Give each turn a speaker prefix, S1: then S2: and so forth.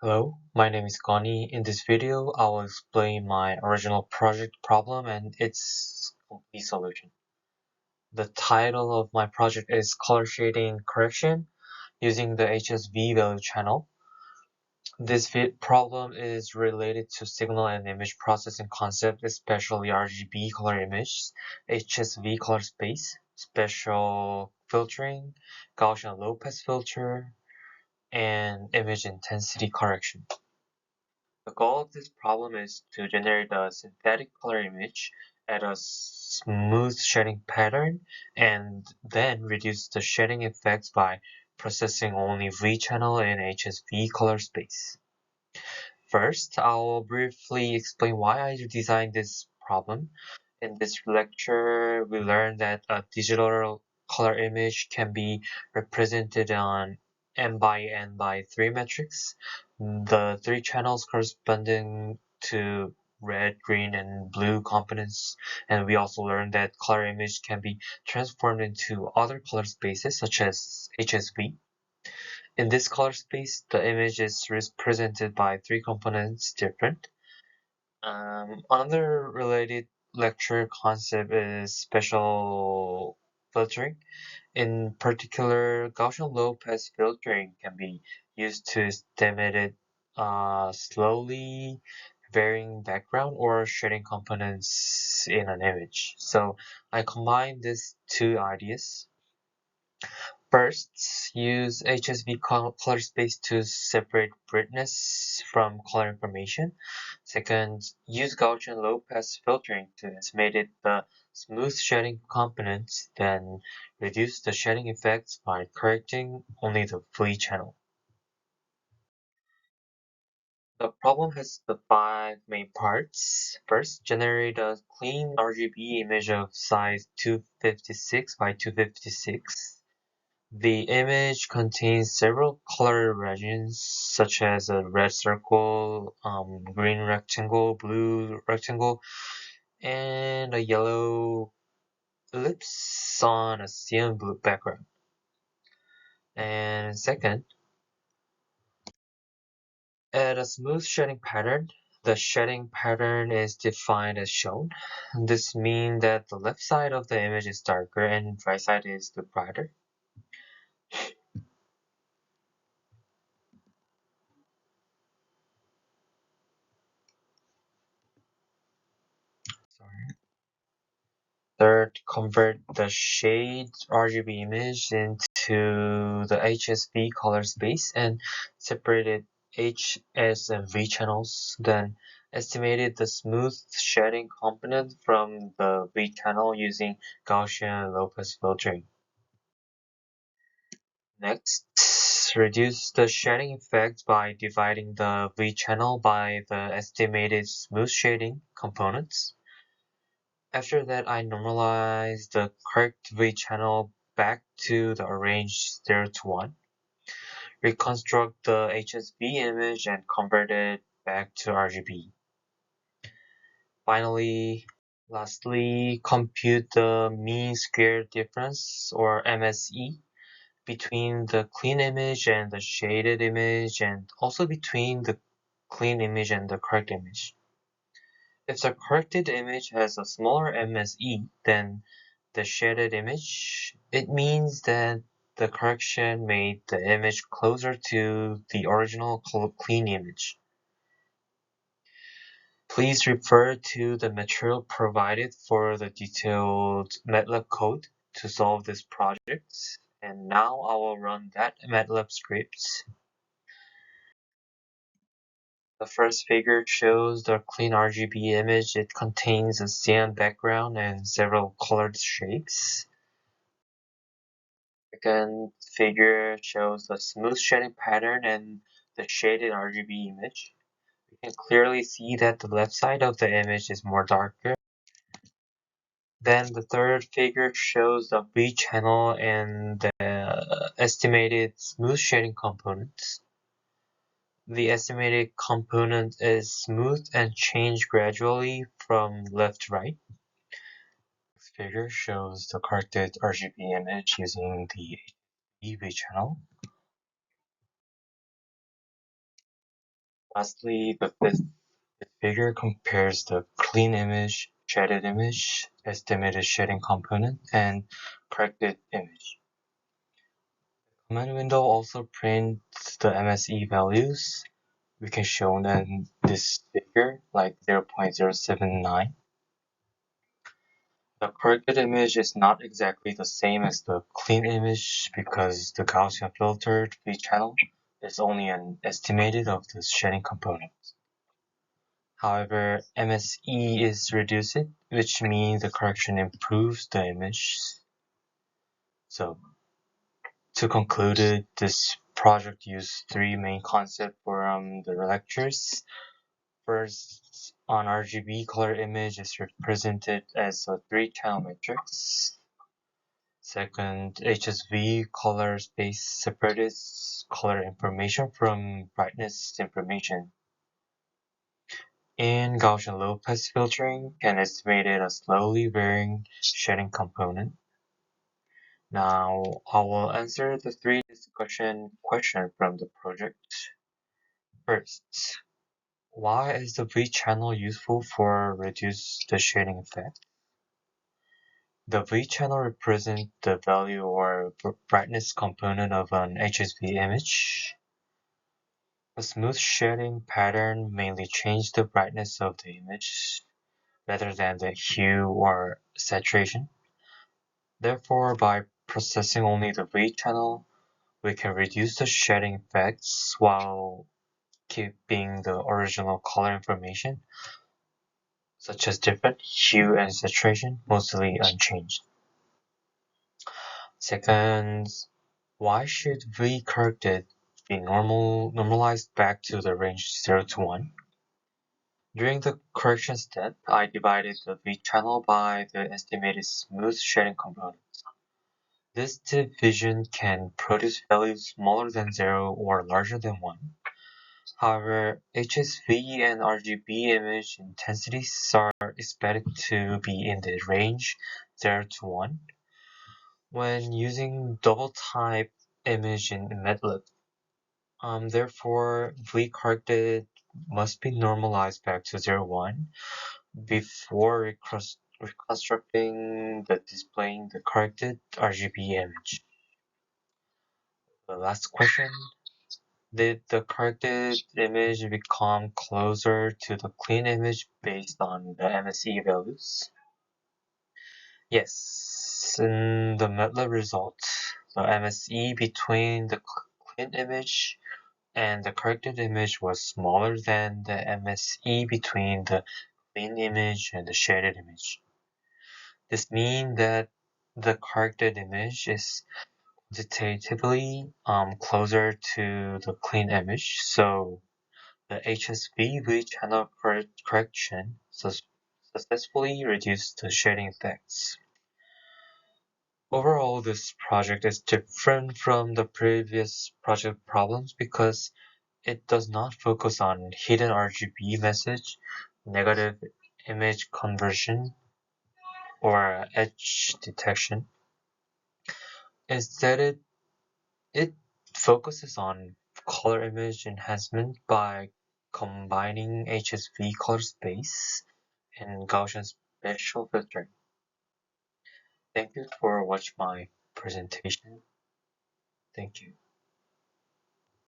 S1: Hello, my name is Gunhee. In this video, I will explain my original project problem and its complete solution. The title of my project is Color Shading Correction using the HSV value channel. This problem is related to signal and image processing concept, especially RGB color image, HSV color space, special filtering, Gaussian low pass filter, and image intensity correction. The goal of this problem is to generate a synthetic color image at a smooth shading pattern and then reduce the shading effects by processing only V-channel and HSV color space. First, I'll briefly explain why I designed this problem. In this lecture, we learned that a digital color image can be represented on n by n by 3 matrix. The three channels corresponding to red, green, and blue components. And we also learned that color image can be transformed into other color spaces such as HSV. In this color space, the image is represented by three components different. Another related lecture concept is special filtering. In particular, Gaussian low-pass filtering can be used to estimate slowly varying background or shading components in an image. So I combine these two ideas. First, use HSV color space to separate brightness from color information. Second, use Gaussian low-pass filtering to estimate the smooth shading components, then reduce the shading effects by correcting only the V channel. The problem has the five main parts. First, generate a clean RGB image of size 256 by 256. The image contains several color regions, such as a red circle, green rectangle, blue rectangle, and a yellow ellipse on a cyan blue background. And second, add a smooth shading pattern. The shading pattern is defined as shown. This means that the left side of the image is darker and right side is the brighter. Sorry. Third, convert the shade RGB image into the HSV color space and separated H, S, and V channels. Then estimated the smooth shading component from the V channel using Gaussian low-pass filtering. Next, reduce the shading effect by dividing the V channel by the estimated smooth shading components. After that, I normalize the correct V channel back to the arranged 0 to 1. Reconstruct the HSV image and convert it back to RGB. Lastly, compute the mean square difference, or MSE, between the clean image and the shaded image, and also between the clean image and the correct image. If the corrected image has a smaller MSE than the shaded image, it means that the correction made the image closer to the original clean image. Please refer to the material provided for the detailed MATLAB code to solve this project. And now I will run that MATLAB script. The first figure shows the clean RGB image. It contains a cyan background and several colored shapes. Second figure shows the smooth shading pattern and the shaded RGB image. You can clearly see that the left side of the image is more darker. Then the third figure shows the V channel and the estimated smooth shading components. The estimated component is smooth and change gradually from left to right. This figure shows the corrected RGB image using the V channel. Lastly, the figure compares the clean image, shaded image, estimated shading component, and corrected image. Command window also prints the MSE values. We can show them this figure like 0.079. The corrected image is not exactly the same as the clean image because the Gaussian filtered V channel is only an estimated of the shading component. However, MSE is reduced, which means the correction improves the image. So, to conclude it, this project used three main concepts from the lectures. First, on RGB, color image is represented as a three-channel matrix. Second, HSV, color space separates color information from brightness information. In Gaussian low-pass filtering can estimate a slowly varying shading component. Now, I will answer the three discussion questions from the project. First, why is the V channel useful for reduce the shading effect? The V channel represents the value or brightness component of an HSV image. A smooth shading pattern mainly changes the brightness of the image rather than the hue or saturation. Therefore, by processing only the V channel, we can reduce the shading effects while keeping the original color information, such as different hue and saturation, mostly unchanged. Second, why should V corrected be normalized back to the range 0 to 1? During the correction step, I divided the V channel by the estimated smooth shading component. This division can produce values smaller than 0 or larger than 1. However, HSV and RGB image intensities are expected to be in the range 0 to 1 when using double-type image in MATLAB. Therefore, V-corrected must be normalized back to 0, 1 before reconstructing the displaying the corrected RGB image. The last question, did the corrected image become closer to the clean image based on the MSE values? Yes, in the MATLAB result, the MSE between the clean image and the corrected image was smaller than the MSE between the clean image and the shaded image. This means that the corrected image is quantitatively closer to the clean image, so the HSV channel correction successfully reduced the shading effects. Overall, this project is different from the previous project problems because it does not focus on hidden RGB message, negative image conversion, or edge detection. Instead, it focuses on color image enhancement by combining HSV color space and Gaussian spatial filtering. Thank you for watching my presentation. Thank you.